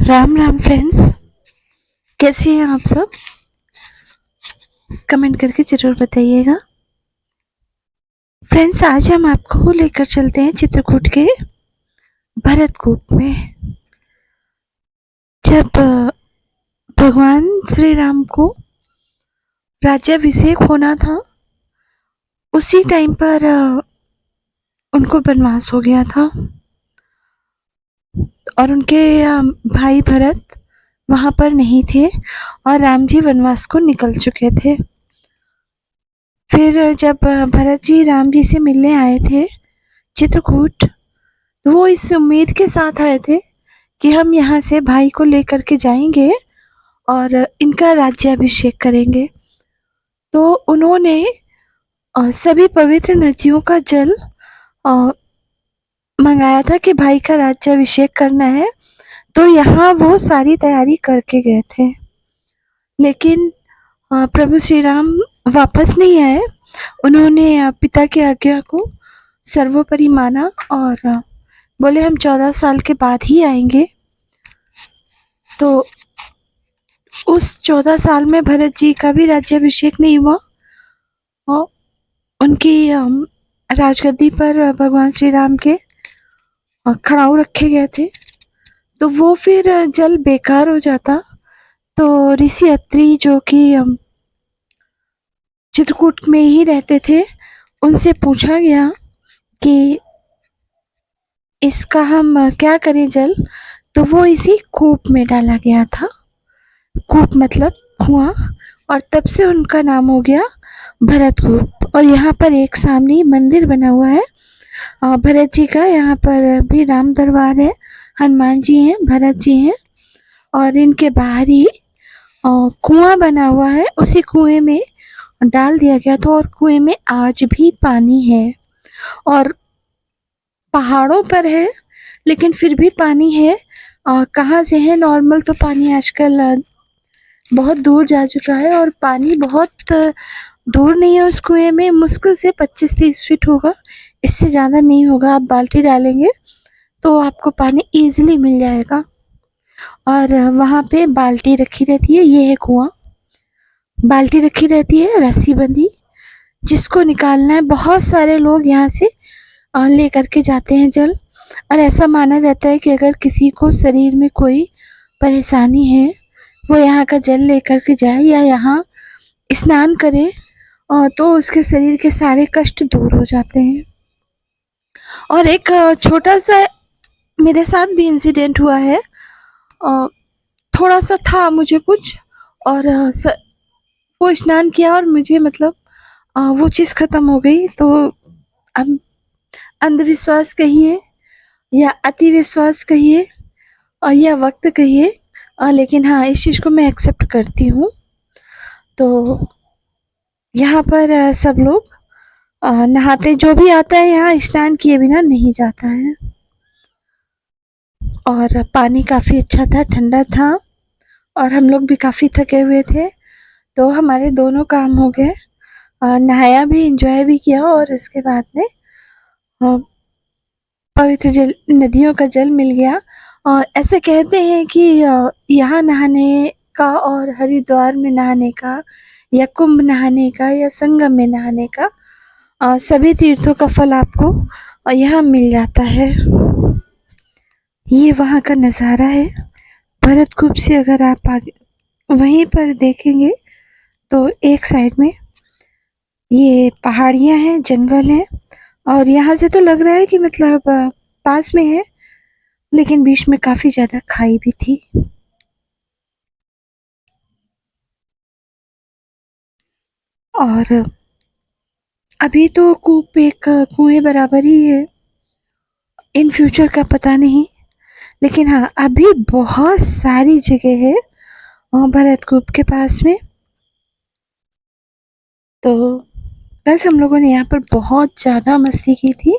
Ram Ram friends, कैसे हैं आप सब? कमेंट करके ज़रूर बताइएगा। फ्रेंड्स, आज हम आपको लेकर चलते हैं चित्रकूट के भरतकूप में। जब भगवान श्री राम को राज्याभिषेक होना था, उसी टाइम पर उनको वनवास हो गया था और उनके भाई भरत वहाँ पर नहीं थे और राम जी वनवास को निकल चुके थे। फिर जब भरत जी राम जी से मिलने आए थे चित्रकूट, तो वो इस उम्मीद के साथ आए थे कि हम यहाँ से भाई को लेकर के जाएंगे और इनका राज्याभिषेक करेंगे। तो उन्होंने सभी पवित्र नदियों का जल मंगाया था कि भाई का राज्याभिषेक करना है, तो यहाँ वो सारी तैयारी करके गए थे। लेकिन प्रभु श्री राम वापस नहीं आए। उन्होंने पिता की आज्ञा को सर्वोपरि माना और बोले हम 14 साल के बाद ही आएंगे। तो उस 14 साल में भरत जी का भी राज्याभिषेक नहीं हुआ और उनकी राजगद्दी पर भगवान श्री राम के खड़ाऊ रखे गए थे। तो वो फिर जल बेकार हो जाता। तो ऋषि अत्रि जो कि चित्रकूट में ही रहते थे, उनसे पूछा गया कि इसका हम क्या करें जल। तो वो इसी कूप में डाला गया था। कूप मतलब कुआं, और तब से उनका नाम हो गया भरतकूप। और यहाँ पर एक सामने मंदिर बना हुआ है भरत जी का। यहाँ पर भी राम दरबार है, हनुमान जी हैं, भरत जी हैं और इनके बाहर ही कुआं बना हुआ है। उसी कुएं में डाल दिया गया था और कुएं में आज भी पानी है और पहाड़ों पर है, लेकिन फिर भी पानी है। कहाँ से है? नॉर्मल तो पानी आजकल बहुत दूर जा चुका है और पानी बहुत दूर नहीं है। उस कुएं में मुश्किल से 25-30 फीट होगा, इससे ज़्यादा नहीं होगा। आप बाल्टी डालेंगे तो आपको पानी ईजिली मिल जाएगा। और वहाँ पे बाल्टी रखी रहती है, ये है कुआं। बाल्टी रखी रहती है रस्सी बंधी, जिसको निकालना है। बहुत सारे लोग यहाँ से ले करके जाते हैं जल। और ऐसा माना जाता है कि अगर किसी को शरीर में कोई परेशानी है, वो यहाँ का जल लेकर के जाए या यहाँ स्नान करे तो उसके शरीर के सारे कष्ट दूर हो जाते हैं। और एक छोटा सा मेरे साथ भी इंसिडेंट हुआ है। थोड़ा सा था मुझे कुछ, और वो स्नान किया और मुझे मतलब वो चीज़ ख़त्म हो गई। तो अब अंधविश्वास कहिए या अति विश्वास कहिए और या वक्त कहिए, लेकिन हाँ, इस चीज़ को मैं एक्सेप्ट करती हूँ। तो यहाँ पर सब लोग नहाते, जो भी आता है यहाँ स्नान किए बिना नहीं जाता है। और पानी काफ़ी अच्छा था, ठंडा था और हम लोग भी काफ़ी थके हुए थे। तो हमारे दोनों काम हो गए, नहाया भी, एंजॉय भी किया और उसके बाद में पवित्र जल, नदियों का जल मिल गया। और ऐसे कहते हैं कि यहाँ नहाने का और हरिद्वार में नहाने का या कुंभ नहाने का या संगम में नहाने का सभी तीर्थों का फल आपको यहाँ मिल जाता है। ये वहाँ का नज़ारा है भरतकूप से। अगर आप आगे वहीं पर देखेंगे तो एक साइड में ये पहाड़ियाँ हैं, जंगल है और यहाँ से तो लग रहा है कि मतलब पास में है, लेकिन बीच में काफ़ी ज़्यादा खाई भी थी। और अभी तो कूप एक कुएं बराबर ही है, इन फ्यूचर का पता नहीं। लेकिन हाँ, अभी बहुत सारी जगह है भरतकूप के पास में। तो बस हम लोगों ने यहाँ पर बहुत ज़्यादा मस्ती की थी।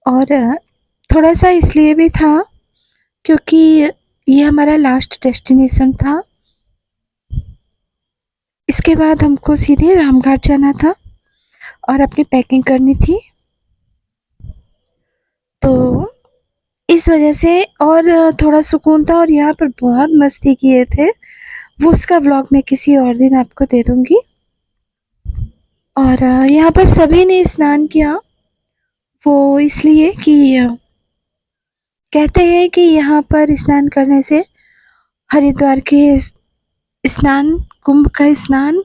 और थोड़ा सा इसलिए भी था क्योंकि ये हमारा लास्ट डेस्टिनेशन था। इसके बाद हमको सीधे रामघाट जाना था और अपनी पैकिंग करनी थी। तो इस वजह से और थोड़ा सुकून था और यहाँ पर बहुत मस्ती किए थे। वो उसका व्लॉग मैं किसी और दिन आपको दे दूँगी। और यहाँ पर सभी ने स्नान किया, वो इसलिए कि कहते हैं कि यहाँ पर स्नान करने से हरिद्वार के स्नान, कुंभ का स्नान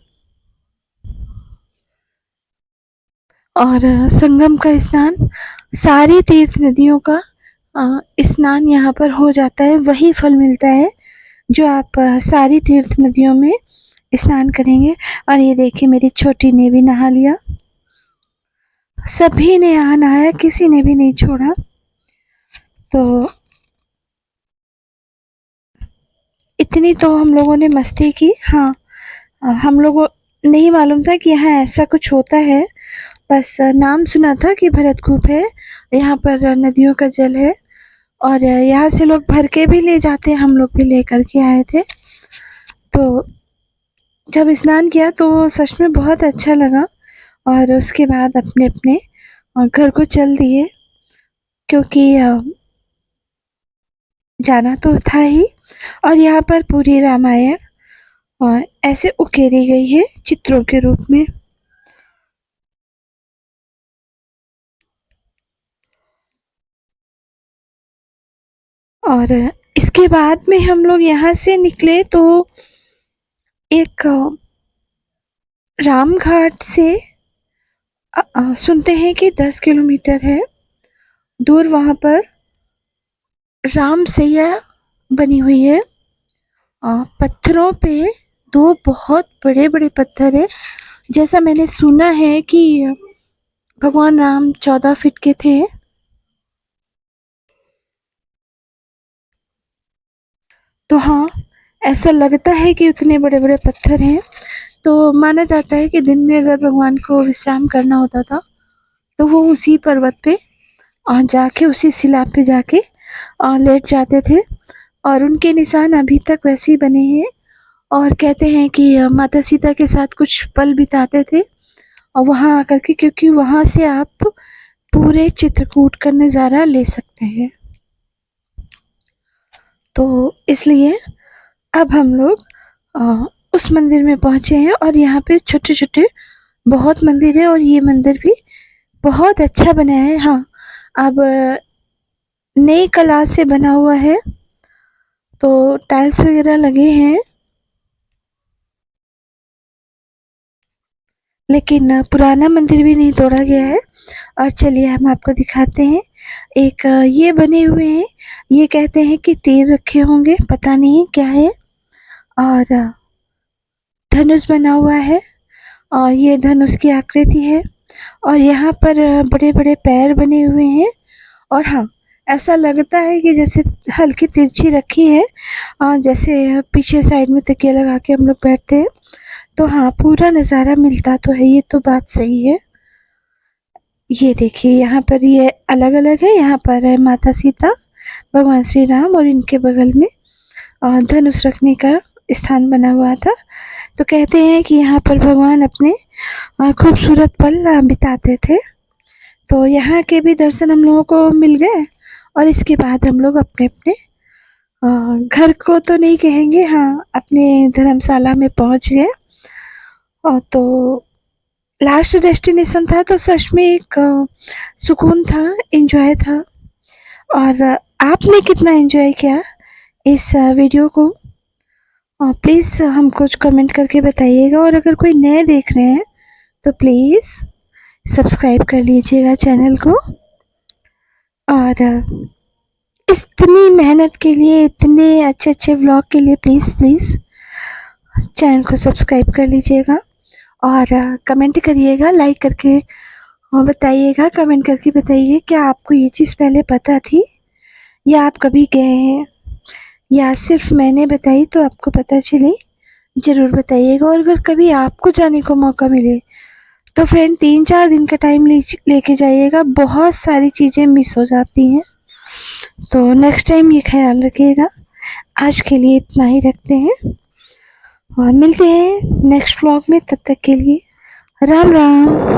और संगम का स्नान, सारी तीर्थ नदियों का स्नान यहाँ पर हो जाता है। वही फल मिलता है जो आप सारी तीर्थ नदियों में स्नान करेंगे। और ये देखिए मेरी छोटी ने भी नहा लिया। सभी ने यहाँ नहाया, किसी ने भी नहीं छोड़ा। तो इतनी तो हम लोगों ने मस्ती की। हाँ, हम लोगों नहीं मालूम था कि यहाँ ऐसा कुछ होता है, बस नाम सुना था कि भरतकूप है, यहाँ पर नदियों का जल है और यहाँ से लोग भर के भी ले जाते हैं। हम लोग भी लेकर के आए थे। तो जब स्नान किया तो सच में बहुत अच्छा लगा और उसके बाद अपने अपने घर को चल दिए, क्योंकि जाना तो था ही। और यहाँ पर पूरी रामायण ऐसे उकेरी गई है चित्रों के रूप में। और इसके बाद में हम लोग यहाँ से निकले तो एक रामघाट से सुनते हैं कि 10 किलोमीटर है दूर, वहाँ पर राम सैया बनी हुई है। पत्थरों पे 2 बहुत बड़े बड़े पत्थर है। जैसा मैंने सुना है कि भगवान राम 14 फीट के थे। तो हाँ, ऐसा लगता है कि उतने बड़े बड़े पत्थर हैं। तो माना जाता है कि दिन में अगर भगवान को विश्राम करना होता था तो वो उसी पर्वत पे जाके, उसी शिला पे जाके लेट जाते थे और उनके निशान अभी तक वैसे ही बने हैं। और कहते हैं कि माता सीता के साथ कुछ पल बिताते थे और वहाँ आकर के, क्योंकि वहाँ से आप पूरे चित्रकूट का नज़ारा ले सकते हैं। तो इसलिए अब हम लोग उस मंदिर में पहुँचे हैं और यहाँ पे छोटे छोटे बहुत मंदिर है और ये मंदिर भी बहुत अच्छा बना है। हाँ, अब नई कला से बना हुआ है, तो टाइल्स वगैरह लगे हैं, लेकिन पुराना मंदिर भी नहीं तोड़ा गया है। और चलिए हम आपको दिखाते हैं। एक ये बने हुए हैं, ये कहते हैं कि तीर रखे होंगे, पता नहीं क्या है। और धनुष बना हुआ है और ये धनुष की आकृति है और यहाँ पर बड़े बड़े पैर बने हुए हैं। और हाँ, ऐसा लगता है कि जैसे हल्की तिरछी रखी है, जैसे पीछे साइड में तकिया लगा के हम लोग बैठते हैं। तो हाँ, पूरा नज़ारा मिलता तो है, ये तो बात सही है। ये देखिए यहाँ पर ये अलग अलग है। यहाँ पर है माता सीता, भगवान श्री राम और इनके बगल में धनुष रखने का स्थान बना हुआ था। तो कहते हैं कि यहाँ पर भगवान अपने खूबसूरत पल बिताते थे। तो यहाँ के भी दर्शन हम लोगों को मिल गए और इसके बाद हम लोग अपने अपने घर को तो नहीं कहेंगे, हाँ, अपने धर्मशाला में पहुँच गए। और तो लास्ट डेस्टिनेशन था, तो सच में एक सुकून था, एंजॉय था। और आपने कितना एंजॉय किया इस वीडियो को, प्लीज़ हमको कमेंट करके बताइएगा। और अगर कोई नए देख रहे हैं तो प्लीज़ सब्सक्राइब कर लीजिएगा चैनल को। और इतनी मेहनत के लिए, इतने अच्छे अच्छे व्लॉग के लिए प्लीज़ प्लीज़ चैनल को सब्सक्राइब कर लीजिएगा और कमेंट करिएगा, लाइक करके बताइएगा, कमेंट करके बताइए क्या आपको ये चीज़ पहले पता थी या आप कभी गए हैं या सिर्फ मैंने बताई तो आपको पता चली, ज़रूर बताइएगा। और अगर कभी आपको जाने को मौका मिले तो फ्रेंड 3-4 दिन का टाइम लेके जाइएगा, बहुत सारी चीज़ें मिस हो जाती हैं। तो नेक्स्ट टाइम ये ख्याल रखिएगा। आज के लिए इतना ही रखते हैं और मिलते हैं नेक्स्ट व्लॉग में। तब तक के लिए राम राम।